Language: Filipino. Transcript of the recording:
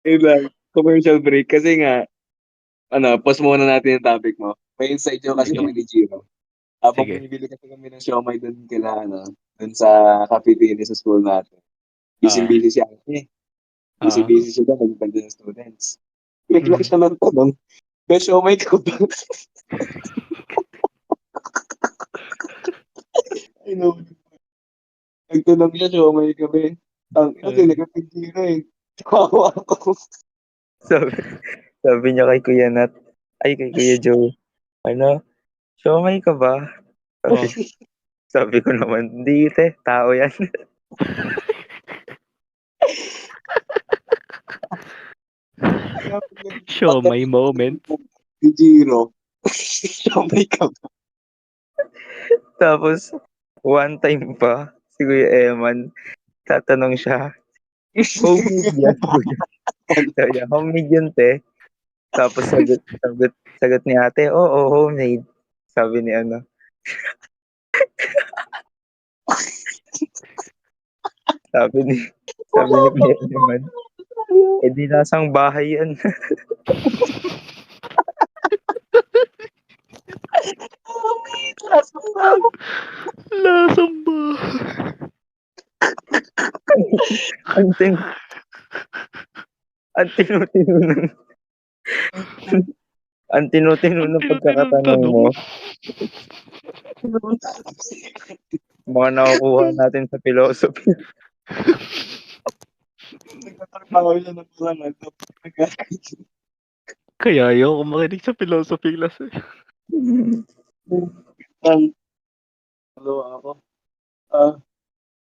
Yun lang, commercial break. Kasi nga, pause muna natin yung topic mo. May insight yun kasi Sige. kami ni Giro. Habang Sige. bumibili kasi kami ng siomay doon doon sa cafeteria sa school natin. Ah, Busy-busy siya. ah. Busy-busy siya doon, nagbanda ng students. Biglang Mhm. siya ng tanong, may siomay ka ba? I know. Nagtanong siya, siomay kami. Ang ina, Ah, tinagapigtira eh. Kawawa ako. Sabi, sabi niya kay Kuya Nat, ay kay Kuya Joe, ano, siomay ka ba? oh. Sabi, sabi ko naman, hindi te, tao yan. Kaya pag Show my moment. si Giro, siomay ka ba? Tapos, one time pa, si Kuya Eman, tatanong siya, homemade yan, Kuya. Sabi niya, homemade yun, te. Tapos sagot ni ate, oo, homemade. Sabi ni ano, sabi ni, sabi ni Kuya Eman, eh di nasang bahay yan. Lasang ba? ang tin, ang tinutino ng, ang tinutino Ang ng tino-tinong pagkakatanong tanong. mo, mga nakukuha natin sa philosophy. Nagtatrabaho siya ng mga Kaya ayoko makinig sa philosophy class eh. Ang, hello ako.